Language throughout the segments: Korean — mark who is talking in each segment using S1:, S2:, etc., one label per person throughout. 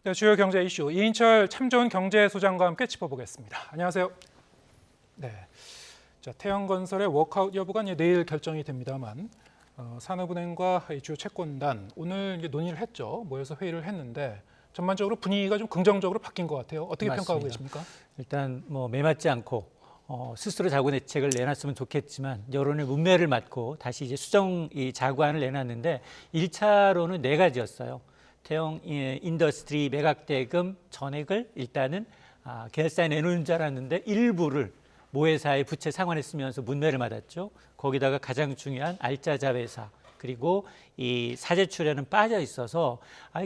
S1: 네, 주요 경제 이슈 이인철 참좋은 경제소장과 함께 짚어보겠습니다. 안녕하세요. 네, 자, 태영건설의 워크아웃 여부가 이제 내일 결정이 됩니다만 산업은행과 주요 채권단 오늘 이제 논의를 했죠. 모여서 회의를 했는데 전반적으로 분위기가 좀 긍정적으로 바뀐 것 같아요. 어떻게
S2: 맞습니다.
S1: 평가하고 계십니까?
S2: 일단 뭐 매맞지 않고 스스로 자구 대책을 내놨으면 좋겠지만 여론의 문매를 맞고 다시 이제 수정 자구안을 내놨는데 1차로는 네 가지였어요. 태영 인더스트리 매각 대금 전액을 일단은 계열사에 내놓는 줄 알았는데 일부를 모회사의 부채 상환에 쓰면서 문매를 맞았죠. 거기다가 가장 중요한 알짜 자회사 그리고 이 사재출에는 빠져 있어서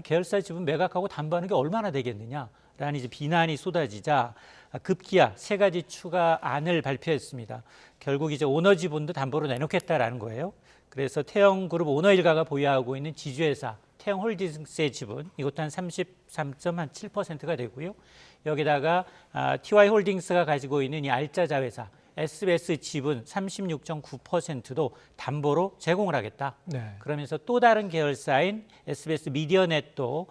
S2: 계열사 지분 매각하고 담보하는 게 얼마나 되겠느냐라는 이제 비난이 쏟아지자 급기야 세 가지 추가 안을 발표했습니다. 결국 이제 오너 지분도 담보로 내놓겠다라는 거예요. 그래서 태영그룹 오너 일가가 보유하고 있는 지주회사 태영홀딩스의 지분 이것도 한 33.7%가 되고요. 여기다가 TY홀딩스가 가지고 있는 이 알짜 자회사 SBS 지분 36.9%도 담보로 제공을 하겠다.
S1: 네.
S2: 그러면서 또 다른 계열사인 SBS 미디어넷도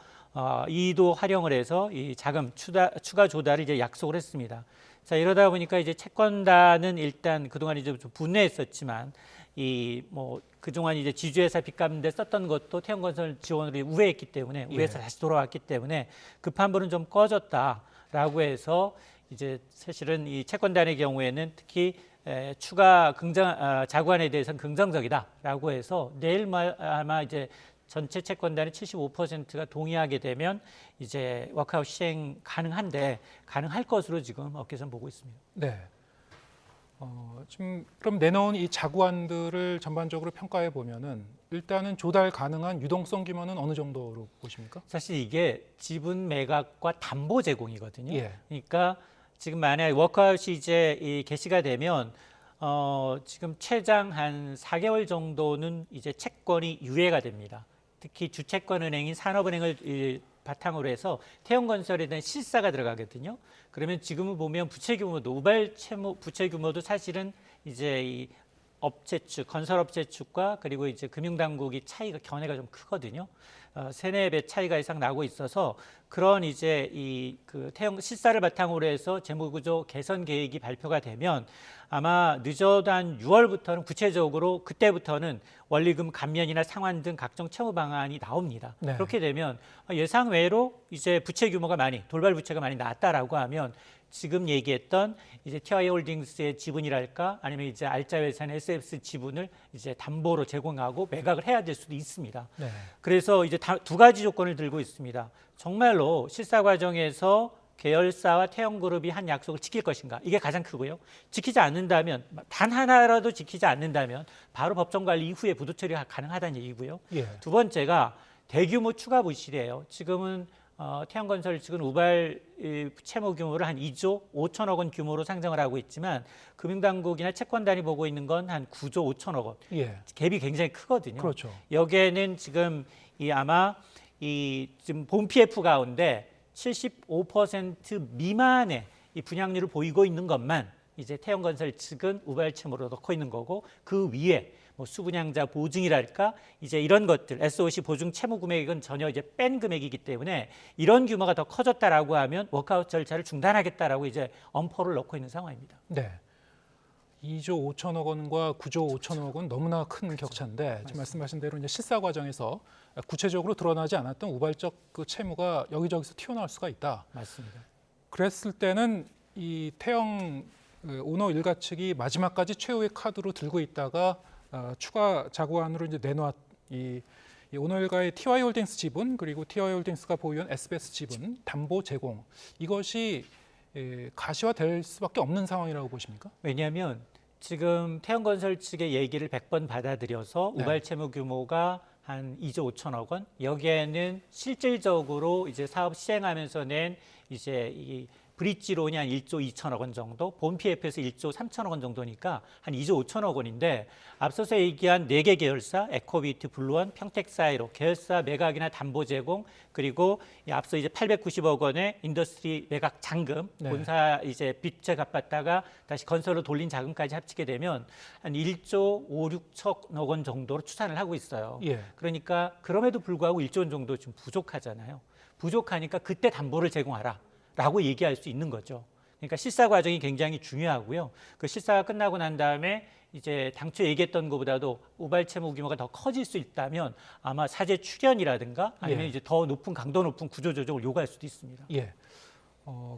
S2: 이도 활용을 해서 이 자금 추가 조달을 이제 약속을 했습니다. 자, 이러다 보니까 이제 채권단은 일단 그동안 이제 좀 분해했었지만 이 뭐 그동안 이제 지주회사 빚 갚는데 썼던 것도 태영건설 지원으로 우회했기 때문에 우회해서 다시 돌아왔기 때문에 급한 불은 좀 꺼졌다라고 해서 이제 사실은 이 채권단의 경우에는 특히 추가 자구안에 대해서는 긍정적이다라고 해서 내일 아마 이제 전체 채권단의 75%가 동의하게 되면 이제 워크아웃 시행 가능한데 가능할 것으로 지금 업계에서는 보고 있습니다.
S1: 네. 지금 그럼 내놓은 이 자구안들을 전반적으로 평가해 보면은 일단은 조달 가능한 유동성 규모는 어느 정도로 보십니까?
S2: 사실 이게 지분 매각과 담보 제공이거든요.
S1: 예.
S2: 그러니까 지금 만약 워크아웃이 이제 개시가 되면 지금 최장 한 4개월 정도는 이제 채권이 유예가 됩니다. 특히 주채권은행인 산업은행을 바탕으로 해서 태영건설에 대한 실사가 들어가거든요. 그러면 지금은 보면 부채 규모도 우발 채무 부채 규모도 사실은 이제 이 업체 측, 건설업체 측과 그리고 이제 금융당국이 차이가 견해가 좀 크거든요. 세네 배 차이가 이상 나고 있어서 그런 이제 이 그 태영 실사를 바탕으로 해서 재무구조 개선 계획이 발표가 되면 아마 늦어도 한 6월부터는 구체적으로 그때부터는 원리금 감면이나 상환 등 각종 채무 방안이 나옵니다.
S1: 네.
S2: 그렇게 되면 예상 외로 이제 부채 규모가 많이 돌발 부채가 많이 낮다라고 하면 지금 얘기했던 이제 TY홀딩스의 지분이랄까 아니면 이제 알짜 회사의 SBS 지분을 이제 담보로 제공하고 매각을 해야 될 수도 있습니다.
S1: 네.
S2: 그래서 이제 두 가지 조건을 들고 있습니다. 정말로 실사 과정에서 계열사와 태영그룹이 한 약속을 지킬 것인가 이게 가장 크고요. 지키지 않는다면 단 하나라도 지키지 않는다면 바로 법정 관리 이후에 부도 처리가 가능하다는 얘기고요.
S1: 예.
S2: 두 번째가 대규모 추가 부실이에요. 지금은 태영건설 측은 우발 채무 규모를 한 2조 5천억 원 규모로 상정을 하고 있지만 금융당국이나 채권단이 보고 있는 건 한 9조 5천억 원.
S1: 예.
S2: 갭이 굉장히 크거든요.
S1: 그렇죠.
S2: 여기에는 지금 아마 지금 본 PF 가운데 75% 미만의 이 분양률을 보이고 있는 것만 이제 태영건설 측은 우발 채무로 넣고 있는 거고 그 위에 뭐 수분양자 보증이랄까 이제 이런 것들 SOC 보증 채무 금액은 전혀 이제 뺀 금액이기 때문에 이런 규모가 더 커졌다라고 하면 워크아웃 절차를 중단하겠다라고 이제 엄포를 넣고 있는 상황입니다.
S1: 네. 2조 5천억 원과 9조 5천억 원은 너무나 큰 격차인데 지금 말씀하신 대로 이제 실사 과정에서 구체적으로 드러나지 않았던 우발적 그 채무가 여기저기서 튀어나올 수가 있다.
S2: 맞습니다.
S1: 그랬을 때는 이 태영 오너 일가 측이 마지막까지 최후의 카드로 들고 있다가 추가 자구안으로 이제 내놓았 이 오너 일가의 TY홀딩스 지분 그리고 TY홀딩스가 보유한 SBS 지분 담보 제공 이것이 가시화될 수밖에 없는 상황이라고 보십니까?
S2: 왜냐하면 지금 태영건설 측의 얘기를 100번 받아들여서
S1: 네.
S2: 우발 채무 규모가 한 2조 5천억 원. 여기에는 실질적으로 이제 사업 시행하면서 낸 이제 이 브릿지론이 한 1조 2천억 원 정도, 본 PF에서 1조 3천억 원 정도니까 한 2조 5천억 원인데 앞서서 얘기한 4개 계열사, 에코비트, 블루원, 평택사이로 계열사 매각이나 담보 제공 그리고 앞서 이제 890억 원의 인더스트리 매각 잔금,
S1: 네.
S2: 본사 이제 빚제 갚았다가 다시 건설로 돌린 자금까지 합치게 되면 한 1조 5, 6천억 원 정도로 추산을 하고 있어요.
S1: 예.
S2: 그러니까 그럼에도 불구하고 1조 원 정도 좀 부족하잖아요. 부족하니까 그때 담보를 제공하라라고 얘기할 수 있는 거죠. 그러니까 실사 과정이 굉장히 중요하고요. 그 실사가 끝나고 난 다음에 이제 당초 얘기했던 것보다도 우발 채무 규모가 더 커질 수 있다면 아마 사재 출연이라든가 아니면
S1: 예.
S2: 이제 더 높은 강도 높은 구조 조정을 요구할 수도 있습니다.
S1: 예.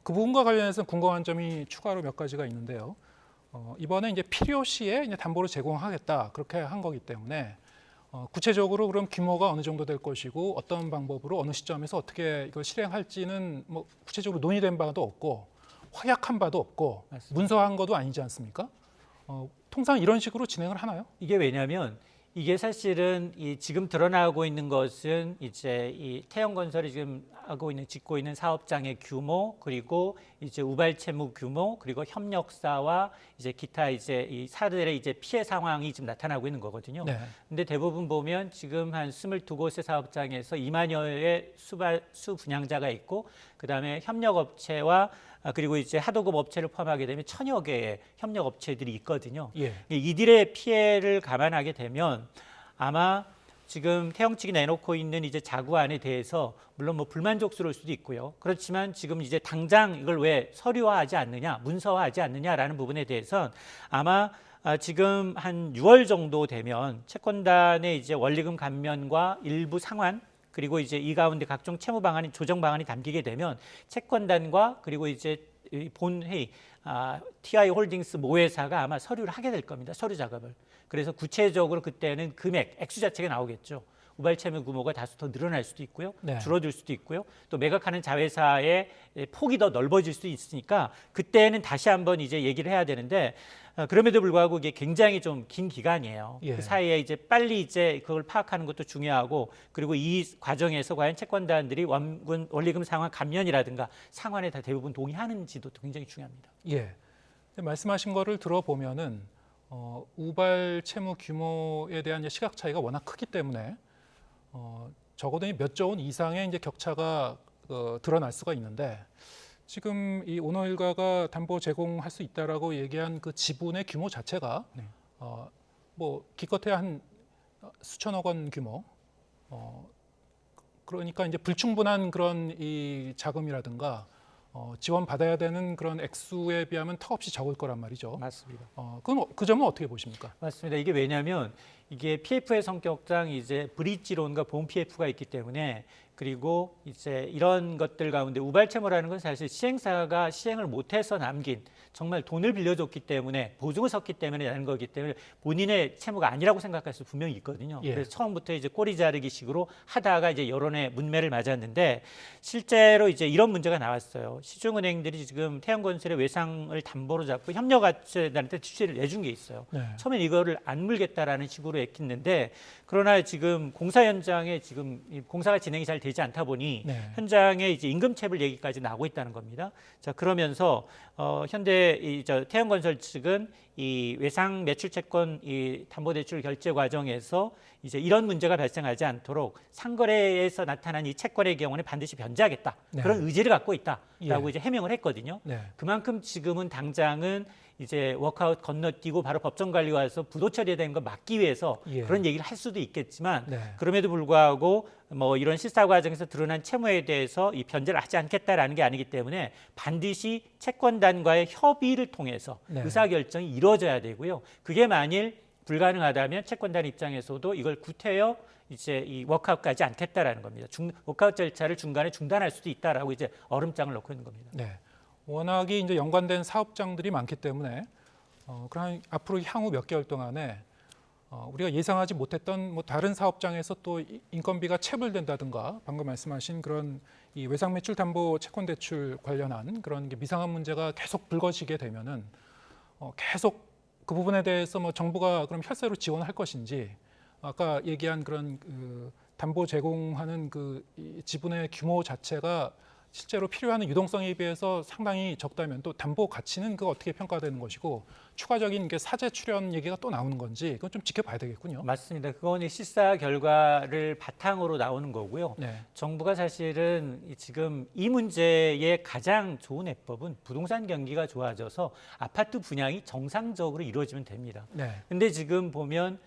S1: 그 부분과 관련해서 궁금한 점이 추가로 몇 가지가 있는데요. 이번에 이제 필요시에 이제 담보를 제공하겠다 그렇게 한 거기 때문에 구체적으로 그럼 규모가 어느 정도 될 것이고 어떤 방법으로 어느 시점에서 어떻게 이걸 실행할지는 뭐 구체적으로 논의된 바도 없고 확약한 바도 없고
S2: 맞습니다.
S1: 문서한 것도 아니지 않습니까? 통상 이런 식으로 진행을 하나요?
S2: 이게 왜냐하면 이게 사실은 이 지금 드러나고 있는 것은 이제 이 태형건설이 지금 짓고 있는 사업장의 규모 그리고 이제 우발 채무 규모 그리고 협력사와 이제 기타 이제 이 사들의 이제 피해 상황이 지금 나타나고 있는 거거든요.
S1: 네.
S2: 근데 대부분 보면 지금 한 22곳의 사업장에서 2만여의 수 분양자가 있고 그다음에 협력업체와 그리고 이제 하도급 업체를 포함하게 되면 1000여 개의 협력업체들이 있거든요.
S1: 예.
S2: 이들의 피해를 감안하게 되면 아마 지금 태형 측이 내놓고 있는 이제 자구안에 대해서 물론 뭐 불만족스러울 수도 있고요. 그렇지만 지금 이제 당장 이걸 왜 서류화하지 않느냐, 문서화하지 않느냐라는 부분에 대해서는 아마 지금 한 6월 정도 되면 채권단의 이제 원리금 감면과 일부 상환 그리고 이제 이 가운데 각종 채무 방안이 조정 방안이 담기게 되면 채권단과 그리고 이제 본회의 TI 홀딩스 모회사가 아마 서류를 하게 될 겁니다. 서류 작업을. 그래서 구체적으로 그때는 금액, 액수 자체가 나오겠죠. 우발 채무 규모가 다소 더 늘어날 수도 있고요.
S1: 네.
S2: 줄어들 수도 있고요. 또 매각하는 자회사의 폭이 더 넓어질 수도 있으니까 그때는 다시 한번 이제 얘기를 해야 되는데 그럼에도 불구하고 이게 굉장히 좀 긴 기간이에요.
S1: 예.
S2: 그 사이에 이제 빨리 이제 그걸 파악하는 것도 중요하고 그리고 이 과정에서 과연 채권단들이 원리금 상환 감면이라든가 상환에 다 대부분 동의하는지도 굉장히 중요합니다.
S1: 예. 말씀하신 거를 들어보면은 우발 채무 규모에 대한 이제 시각 차이가 워낙 크기 때문에 적어도 몇 조 원 이상의 이제 격차가 드러날 수가 있는데 지금 이 오너일가가 담보 제공할 수 있다라고 얘기한 그 지분의 규모 자체가
S2: 네.
S1: 뭐 기껏해야 한 수천억 원 규모. 그러니까 이제 불충분한 그런 이 자금이라든가 지원 받아야 되는 그런 액수에 비하면 턱없이 적을 거란 말이죠.
S2: 맞습니다.
S1: 그건 그 점은 어떻게 보십니까?
S2: 맞습니다. 이게 왜냐하면 이게 PF의 성격상 이제 브릿지론과 본 PF가 있기 때문에 그리고 이제 이런 것들 가운데 우발 채무라는 건 사실 시행사가 시행을 못해서 남긴 정말 돈을 빌려줬기 때문에 보증을 섰기 때문에 나는 거기 때문에 본인의 채무가 아니라고 생각할 수 분명히 있거든요.
S1: 예.
S2: 그래서 처음부터 이제 꼬리 자르기 식으로 하다가 이제 여론의 문매를 맞았는데 실제로 이제 이런 문제가 나왔어요. 시중은행들이 지금 태형건설의 외상을 담보로 잡고 협력업체들한테 지시를 내준 게 있어요.
S1: 네.
S2: 처음엔 이거를 안 물겠다라는 식으로 했는데 그러나 지금 공사 현장에 지금 이 공사가 진행이 잘 되지 않다 보니
S1: 네.
S2: 현장에 이제 임금체불 얘기까지 나오고 있다는 겁니다. 자 그러면서 현대 태형건설 측은 이 외상 매출 채권 이 담보대출 결제 과정에서 이제 이런 문제가 발생하지 않도록 상거래에서 나타난 이 채권의 경우는 반드시 변제하겠다
S1: 네.
S2: 그런 의지를 갖고 있다라고
S1: 예.
S2: 이제 해명을 했거든요.
S1: 네.
S2: 그만큼 지금은 당장은 이제 워크아웃 건너뛰고 바로 법정관리 와서 부도 처리되는 걸 막기 위해서
S1: 예.
S2: 그런 얘기를 할 수도 있겠지만
S1: 네.
S2: 그럼에도 불구하고 뭐 이런 실사 과정에서 드러난 채무에 대해서 이 변제를 하지 않겠다라는 게 아니기 때문에 반드시 채권단과의 협의를 통해서
S1: 네.
S2: 의사결정이 이루어져야 되고요. 그게 만일 불가능하다면 채권단 입장에서도 이걸 구태여 이제 이 워크아웃까지 않겠다라는 겁니다. 워크아웃 절차를 중간에 중단할 수도 있다라고 이제 얼음장을 놓고 있는 겁니다.
S1: 네. 워낙에 이제 연관된 사업장들이 많기 때문에 그럼 앞으로 향후 몇 개월 동안에 우리가 예상하지 못했던 뭐 다른 사업장에서 또 인건비가 체불된다든가 방금 말씀하신 그런 이 외상 매출 담보 채권 대출 관련한 그런 미상한 문제가 계속 불거지게 되면은 계속 그 부분에 대해서 뭐 정부가 그럼 혈세로 지원할 것인지 아까 얘기한 그런 그 담보 제공하는 그 이 지분의 규모 자체가 실제로 필요한 유동성에 비해서 상당히 적다면 또 담보 가치는 그 어떻게 평가되는 것이고 추가적인 게 사재 출연 얘기가 또 나오는 건지 그건 좀 지켜봐야 되겠군요.
S2: 맞습니다. 그거는 실사 결과를 바탕으로 나오는 거고요.
S1: 네.
S2: 정부가 사실은 지금 이 문제의 가장 좋은 해법은 부동산 경기가 좋아져서 아파트 분양이 정상적으로 이루어지면 됩니다.
S1: 네.
S2: 근데 지금 보면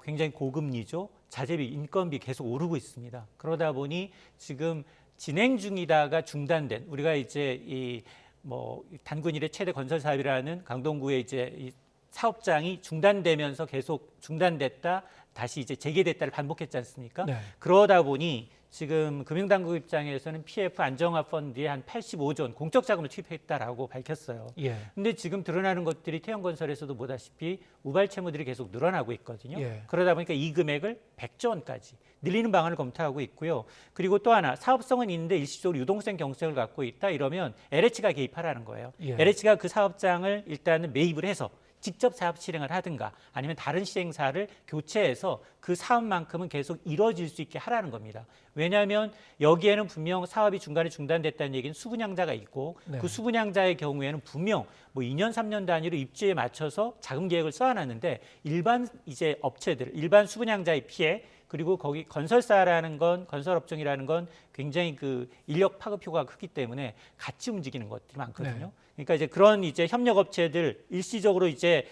S2: 굉장히 고금리죠. 자재비, 인건비 계속 오르고 있습니다. 그러다 보니 지금 진행 중이다가 중단된 우리가 이제 이 뭐 단군 이래 최대 건설 사업이라는 강동구의 이제 이 사업장이 중단되면서 계속 중단됐다 다시 이제 재개됐다를 반복했지 않습니까?
S1: 네.
S2: 그러다 보니 지금 금융당국 입장에서는 PF 안정화 펀드에 한 85조 원 공적 자금을 투입했다라고 밝혔어요.
S1: 예.
S2: 근데 지금 드러나는 것들이 태형건설에서도 보다시피 우발 채무들이 계속 늘어나고 있거든요.
S1: 예.
S2: 그러다 보니까 이 금액을 100조 원까지 늘리는 방안을 검토하고 있고요. 그리고 또 하나 사업성은 있는데 일시적으로 유동성 경색을 갖고 있다 이러면 LH가 개입하라는 거예요.
S1: 예.
S2: LH가 그 사업장을 일단은 매입을 해서 직접 사업 실행을 하든가 아니면 다른 시행사를 교체해서 그 사업만큼은 계속 이루어질 수 있게 하라는 겁니다. 왜냐하면 여기에는 분명 사업이 중간에 중단됐다는 얘기는 수분양자가 있고
S1: 네.
S2: 그 수분양자의 경우에는 분명 뭐 2년 3년 단위로 입주에 맞춰서 자금 계획을 써놨는데 일반 이제 업체들, 일반 수분양자의 피해 그리고 거기 건설사라는 건 건설업종이라는 건 굉장히 그 인력 파급 효과가 크기 때문에 같이 움직이는 것들이 많거든요.
S1: 네.
S2: 그러니까 이제 그런 이제 협력업체들 일시적으로 이제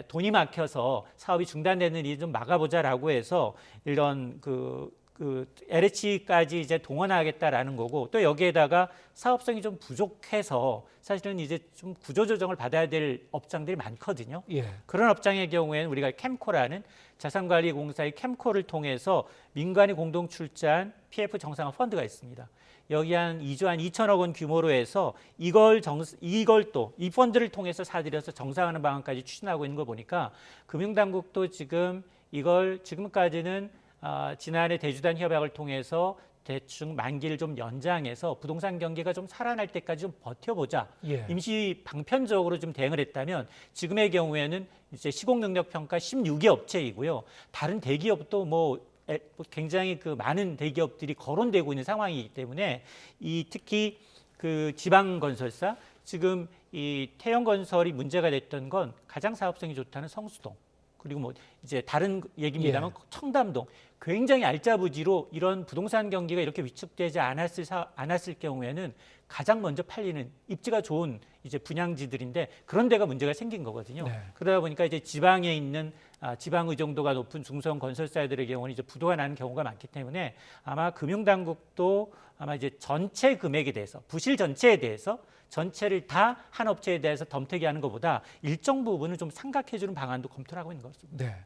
S2: 돈이 막혀서 사업이 중단되는 일이 좀 막아보자라고 해서 이런 그 LH까지 이제 동원하겠다라는 거고 또 여기에다가 사업성이 좀 부족해서 사실은 이제 좀 구조조정을 받아야 될 업장들이 많거든요.
S1: 예.
S2: 그런 업장의 경우에는 우리가 캠코라는 자산관리공사의 캠코를 통해서 민간이 공동 출자한 PF 정상화 펀드가 있습니다. 여기 한 2조 한 2천억 원 규모로 해서 이걸 또 이 펀드를 통해서 사들여서 정상화하는 방안까지 추진하고 있는 거 보니까 금융당국도 지금 이걸 지금까지는 지난해 대주단 협약을 통해서 대충 만기를 좀 연장해서 부동산 경기가 좀 살아날 때까지 좀 버텨보자.
S1: 예.
S2: 임시 방편적으로 좀 대응을 했다면 지금의 경우에는 이제 시공능력평가 16개 업체이고요. 다른 대기업도 뭐 굉장히 그 많은 대기업들이 거론되고 있는 상황이기 때문에 이 특히 그 지방건설사 지금 이 태형건설이 문제가 됐던 건 가장 사업성이 좋다는 성수동 그리고 뭐 이제 다른 얘기입니다만
S1: 예.
S2: 청담동 굉장히 알짜부지로 이런 부동산 경기가 이렇게 위축되지 않았을 경우에는 가장 먼저 팔리는 입지가 좋은 이제 분양지들인데 그런 데가 문제가 생긴 거거든요.
S1: 네.
S2: 그러다 보니까 이제 지방에 있는 지방 의존도가 높은 중소형 건설사들의 경우는 이제 부도가 나는 경우가 많기 때문에 아마 금융당국도 아마 이제 전체 금액에 대해서 부실 전체에 대해서 전체를 다 한 업체에 대해서 덤태기 하는 것보다 일정 부분은 좀 삼각해주는 방안도 검토를 하고 있는 것 같습니다.
S1: 네.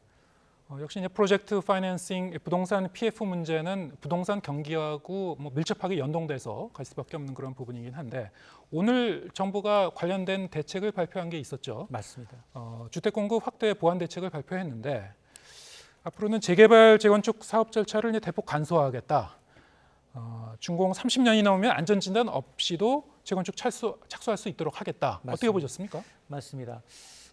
S1: 역시 이제 프로젝트 파이낸싱 부동산 PF 문제는 부동산 경기하고 뭐 밀접하게 연동돼서 갈 수밖에 없는 그런 부분이긴 한데 오늘 정부가 관련된 대책을 발표한 게 있었죠.
S2: 맞습니다.
S1: 주택 공급 확대 보완 대책을 발표했는데 앞으로는 재개발 재건축 사업 절차를 이제 대폭 간소화하겠다. 준공 30년이 넘으면 안전진단 없이도 재건축 착수할 수 있도록 하겠다.
S2: 맞습니다.
S1: 어떻게 보셨습니까?
S2: 맞습니다.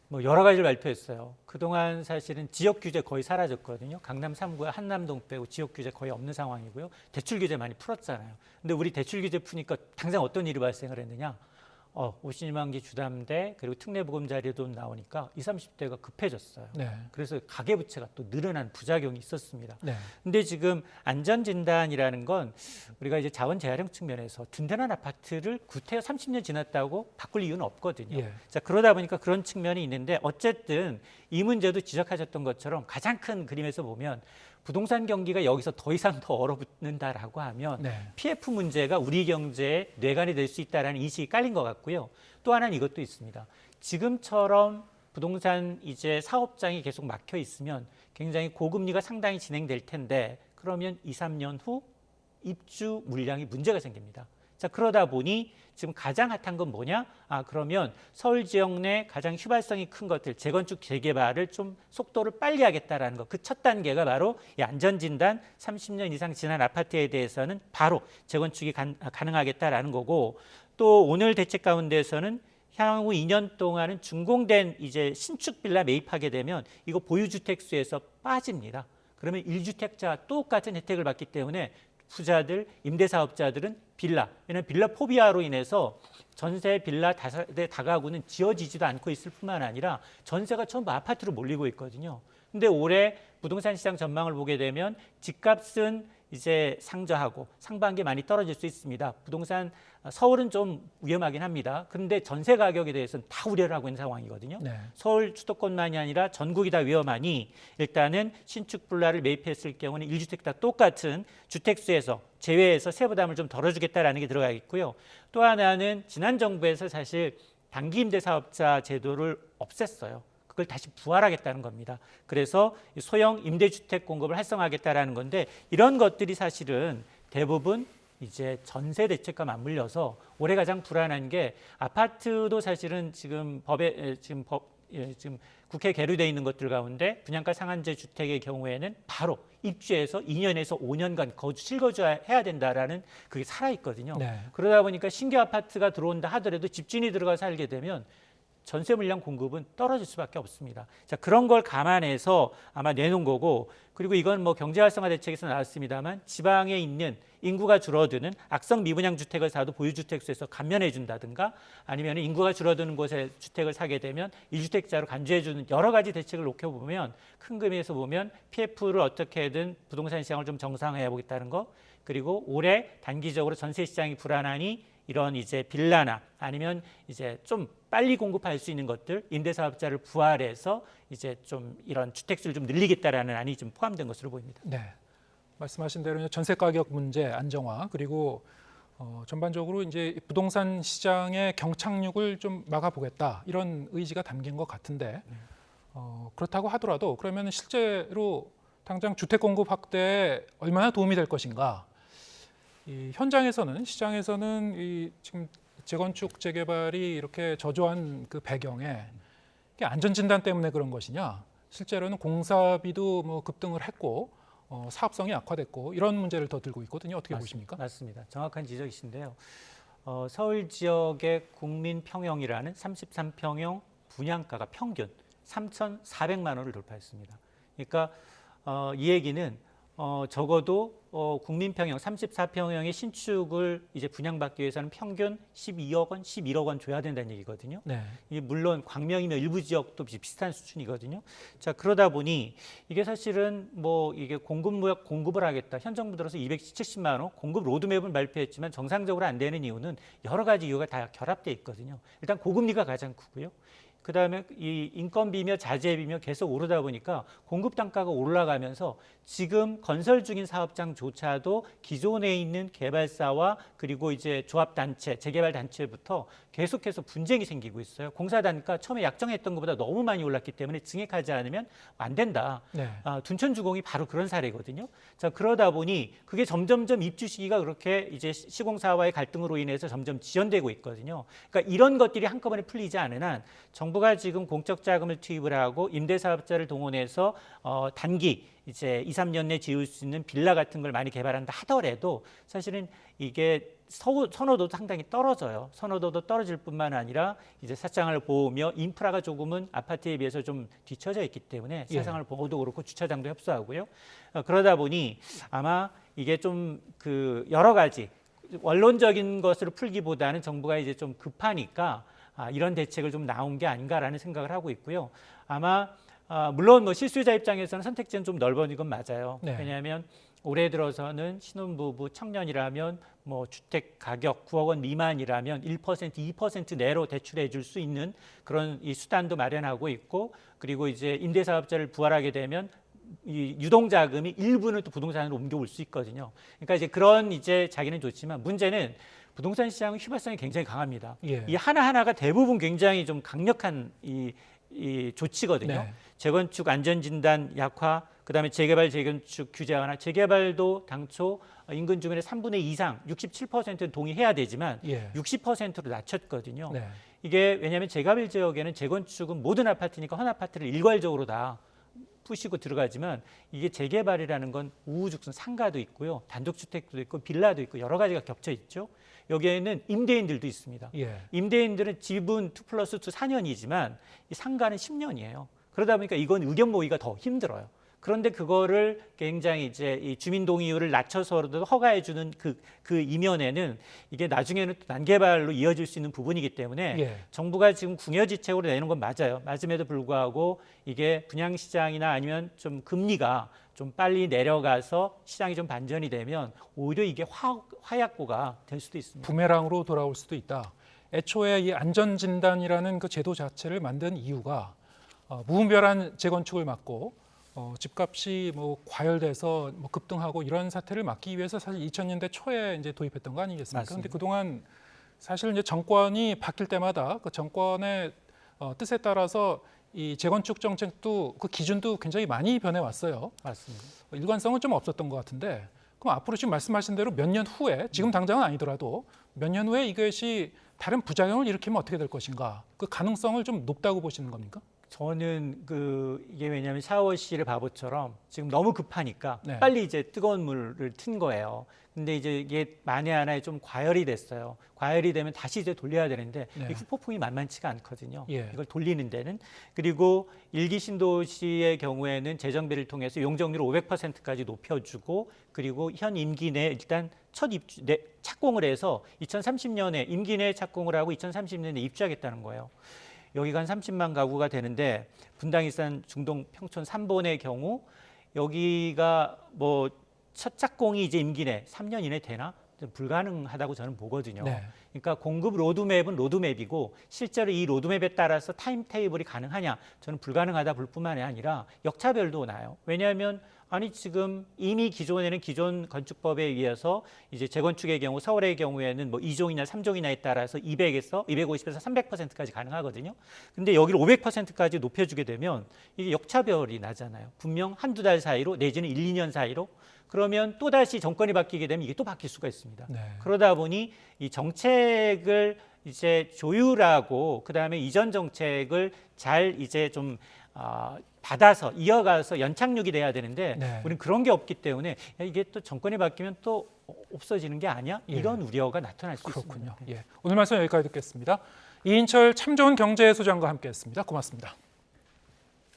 S2: 뭐 여러 가지를 발표했어요. 그동안 사실은 지역 규제 거의 사라졌거든요. 강남 3구와 한남동 빼고 지역 규제 거의 없는 상황이고요. 대출 규제 많이 풀었잖아요. 근데 우리 대출 규제 푸니까 당장 어떤 일이 발생을 했느냐? 51만기 주담대 그리고 특례보금자리도 나오니까 20, 30대가 급해졌어요.
S1: 네.
S2: 그래서 가계부채가 또 늘어난 부작용이 있었습니다.
S1: 네.
S2: 근데 지금 안전진단이라는 건 우리가 이제 자원 재활용 측면에서 든든한 아파트를 구태여 30년 지났다고 바꿀 이유는 없거든요.
S1: 예.
S2: 자, 그러다 보니까 그런 측면이 있는데 어쨌든 이 문제도 지적하셨던 것처럼 가장 큰 그림에서 보면 부동산 경기가 여기서 더 이상 더 얼어붙는다라고 하면
S1: 네.
S2: PF 문제가 우리 경제의 뇌관이 될 수 있다라는 인식이 깔린 것 같고요. 또 하나는 이것도 있습니다. 지금처럼 부동산 이제 사업장이 계속 막혀 있으면 굉장히 고금리가 상당히 진행될 텐데 그러면 2, 3년 후 입주 물량이 문제가 생깁니다. 자, 그러다 보니 지금 가장 핫한 건 뭐냐? 그러면 서울 지역 내 가장 휘발성이 큰 것들, 재건축, 재개발을 좀 속도를 빨리 하겠다라는 것. 그 첫 단계가 바로 이 안전진단 30년 이상 지난 아파트에 대해서는 바로 재건축이 가능하겠다라는 거고 또 오늘 대책 가운데에서는 향후 2년 동안은 준공된 이제 신축 빌라 매입하게 되면 이거 보유주택 수에서 빠집니다. 그러면 1주택자와 똑같은 혜택을 받기 때문에 부자들, 임대사업자들은 빌라, 왜냐하면 빌라 포비아로 인해서 전세 빌라 다가구는 지어지지도 않고 있을 뿐만 아니라 전세가 전부 아파트로 몰리고 있거든요. 근데 올해 부동산 시장 전망을 보게 되면 집값은 이제 상저하고 상반기 많이 떨어질 수 있습니다. 부동산 서울은 좀 위험하긴 합니다. 그런데 전세 가격에 대해서는 다 우려를 하고 있는 상황이거든요.
S1: 네.
S2: 서울 수도권만이 아니라 전국이 다 위험하니 일단은 신축 불라를 매입했을 경우는 1주택 다 똑같은 주택수에서 제외해서 세부담을 좀 덜어주겠다라는 게 들어가 있고요. 또 하나는 지난 정부에서 사실 단기 임대 사업자 제도를 없앴어요. 그걸 다시 부활하겠다는 겁니다. 그래서 소형 임대주택 공급을 활성화하겠다라는 건데 이런 것들이 사실은 대부분 이제 전세 대책과 맞물려서 올해 가장 불안한 게 아파트도 사실은 지금 지금 국회에 계류되어 있는 것들 가운데 분양가 상한제 주택의 경우에는 바로 입주해서 2년에서 5년간 실거주해야 된다라는 그게 살아 있거든요.
S1: 네.
S2: 그러다 보니까 신규 아파트가 들어온다 하더라도 집주인이 들어가 살게 되면 전세 물량 공급은 떨어질 수밖에 없습니다. 자, 그런 걸 감안해서 아마 내놓은 거고, 그리고 이건 뭐 경제활성화 대책에서 나왔습니다만 지방에 있는 인구가 줄어드는 악성 미분양 주택을 사도 보유주택수에서 감면해 준다든가 아니면 인구가 줄어드는 곳에 주택을 사게 되면 1주택자로 간주해 주는 여러 가지 대책을 놓게 보면 큰 그림에서 보면 PF를 어떻게든 부동산 시장을 좀 정상화해 보겠다는 거, 그리고 올해 단기적으로 전세 시장이 불안하니 이런 이제 빌라나 아니면 이제 좀 빨리 공급할 수 있는 것들 임대사업자를 부활해서 이제 좀 이런 주택수를 좀 늘리겠다라는 안이 좀 포함된 것으로 보입니다.
S1: 네. 말씀하신 대로 전세 가격 문제 안정화 그리고 전반적으로 이제 부동산 시장의 경착륙을 좀 막아보겠다 이런 의지가 담긴 것 같은데 그렇다고 하더라도 그러면 실제로 당장 주택 공급 확대에 얼마나 도움이 될 것인가? 이 현장에서는 시장에서는 이 지금 재건축 재개발이 이렇게 저조한 그 배경에 이게 안전진단 때문에 그런 것이냐? 실제로는 공사비도 뭐 급등을 했고 사업성이 악화됐고 이런 문제를 더 들고 있거든요. 어떻게 보십니까?
S2: 맞습니다. 정확한 지적이신데요. 서울 지역의 국민평형이라는 33평형 분양가가 평균 3,400만 원을 돌파했습니다. 그러니까 이 얘기는 적어도 국민평형 34평형의 신축을 이제 분양받기 위해서는 평균 12억 원, 11억 원 줘야 된다는 얘기거든요.
S1: 네.
S2: 이게 물론 광명이며 일부 지역도 비슷한 수준이거든요. 자, 그러다 보니 이게 사실은 뭐 이게 공급을 하겠다. 현 정부 들어서 270만 원 공급 로드맵을 발표했지만 정상적으로 안 되는 이유는 여러 가지 이유가 다 결합돼 있거든요. 일단 고금리가 가장 크고요. 그다음에 이 인건비며 자재비며 계속 오르다 보니까 공급 단가가 올라가면서 지금 건설 중인 사업장조차도 기존에 있는 개발사와 그리고 이제 조합단체, 재개발 단체부터 계속해서 분쟁이 생기고 있어요. 공사 단가 처음에 약정했던 것보다 너무 많이 올랐기 때문에 증액하지 않으면 안 된다.
S1: 네.
S2: 둔촌주공이 바로 그런 사례거든요. 자, 그러다 보니 그게 점점점 입주 시기가 그렇게 이제 시공사와의 갈등으로 인해서 점점 지연되고 있거든요. 그러니까 이런 것들이 한꺼번에 풀리지 않은 한 정부가 지금 공적 자금을 투입을 하고 임대사업자를 동원해서 단기 이제 2, 3년 내 지을 수 있는 빌라 같은 걸 많이 개발한다 하더라도 사실은 이게 선호도도 상당히 떨어져요. 선호도도 떨어질 뿐만 아니라 이제 사장을 보며 인프라가 조금은 아파트에 비해서 좀 뒤처져 있기 때문에 사장을 보호도 그렇고 주차장도 협소하고요. 그러다 보니 아마 이게 좀 그 여러 가지 원론적인 것을 풀기보다는 정부가 이제 좀 급하니까 이런 대책을 좀 나온 게 아닌가라는 생각을 하고 있고요. 아마 물론 뭐 실수요자 입장에서는 선택지는 좀 넓어진 건 맞아요.
S1: 네.
S2: 왜냐하면 올해 들어서는 신혼부부 청년이라면 뭐 주택 가격 9억 원 미만이라면 1%, 2% 내로 대출해 줄 수 있는 그런 이 수단도 마련하고 있고, 그리고 이제 임대사업자를 부활하게 되면 이 유동자금이 일부는 또 부동산으로 옮겨올 수 있거든요. 그러니까 이제 그런 이제 자기는 좋지만 문제는 부동산 시장은 휘발성이 굉장히 강합니다.
S1: 예.
S2: 이 하나하나가 대부분 굉장히 좀 강력한 이 조치거든요.
S1: 네.
S2: 재건축 안전진단 약화, 그다음에 재개발 재건축 규제 완화. 재개발도 당초 인근 주민의 3분의 2 이상 67%는 동의해야 되지만 60%로 낮췄거든요.
S1: 네.
S2: 이게 왜냐하면 재개발 지역에는 재건축은 모든 아파트니까 헌 아파트를 일괄적으로 다 푸시고 들어가지만 이게 재개발이라는 건 우후죽순 상가도 있고요, 단독주택도 있고 빌라도 있고 여러 가지가 겹쳐 있죠. 여기에는 임대인들도 있습니다.
S1: 예.
S2: 임대인들은 집은 2+2 4년이지만 이 상가는 10년이에요. 그러다 보니까 이건 의견 모의가 더 힘들어요. 그런데 그거를 굉장히 이제 이 주민 동의율을 낮춰서라도 허가해주는 그 이면에는 이게 나중에는 또 난개발로 이어질 수 있는 부분이기 때문에
S1: 예.
S2: 정부가 지금 궁여지책으로 내는 건 맞아요. 맞음에도 불구하고 이게 분양시장이나 아니면 좀 금리가 좀 빨리 내려가서 시장이 좀 반전이 되면 오히려 이게 화약고가 될 수도 있습니다.
S1: 부메랑으로 돌아올 수도 있다. 애초에 이 안전진단이라는 그 제도 자체를 만든 이유가 무분별한 재건축을 막고 집값이 뭐 과열돼서 뭐 급등하고 이런 사태를 막기 위해서 사실 2000년대 초에 이제 도입했던 거 아니겠습니까? 그런데 그동안 사실 이제 정권이 바뀔 때마다 그 정권의 뜻에 따라서 이 재건축 정책도 그 기준도 굉장히 많이 변해왔어요.
S2: 맞습니다.
S1: 일관성은 좀 없었던 것 같은데 그럼 앞으로 지금 말씀하신 대로 몇 년 후에 지금 당장은 아니더라도 몇 년 후에 이것이 다른 부작용을 일으키면 어떻게 될 것인가? 그 가능성을 좀 높다고 보시는 겁니까?
S2: 저는 이게 왜냐하면 샤워실의 바보처럼 지금 너무 급하니까
S1: 네.
S2: 빨리 이제 뜨거운 물을 튼 거예요. 근데 이제 이게 만에 하나에 좀 과열이 됐어요. 과열이 되면 다시 이제 돌려야 되는데
S1: 네.
S2: 이 후폭풍이 만만치가 않거든요.
S1: 예.
S2: 이걸 돌리는 데는. 그리고 일기 신도시의 경우에는 재정비를 통해서 용적률을 500%까지 높여주고 그리고 현 임기 내 일단 첫 착공을 해서 2030년에 임기 내에 착공을 하고 2030년에 입주하겠다는 거예요. 여기가 한 30만 가구가 되는데 분당, 일산, 중동, 평촌 3본의 경우 여기가 뭐 첫 착공이 이제 임기 내 3년 이내 되나? 좀 불가능하다고 저는 보거든요.
S1: 네.
S2: 그러니까 공급 로드맵은 로드맵이고 실제로 이 로드맵에 따라서 타임테이블이 가능하냐? 저는 불가능하다 볼 뿐만이 아니라 역차별도 나요. 왜냐하면 아니 지금 이미 기존에는 기존 건축법에 의해서 이제 재건축의 경우 서울의 경우에는 뭐 2종이나 3종이나에 따라서 200에서 250에서 300%까지 가능하거든요. 근데 여기를 500%까지 높여주게 되면 이게 역차별이 나잖아요. 분명 한두 달 사이로 내지는 1, 2년 사이로 그러면 또다시 정권이 바뀌게 되면 이게 또 바뀔 수가 있습니다.
S1: 네.
S2: 그러다 보니 이 정책을 이제 조율하고 그다음에 이전 정책을 잘 이제 좀 받아서 이어가서 연착륙이 돼야 되는데
S1: 네.
S2: 우리는 그런 게 없기 때문에 야, 이게 또 정권이 바뀌면 또 없어지는 게 아니야?
S1: 예.
S2: 이런 우려가 나타날 수
S1: 그렇군요.
S2: 있습니다.
S1: 예. 오늘 말씀 여기까지 듣겠습니다. 이인철 참 좋은 경제소장과 함께했습니다. 고맙습니다.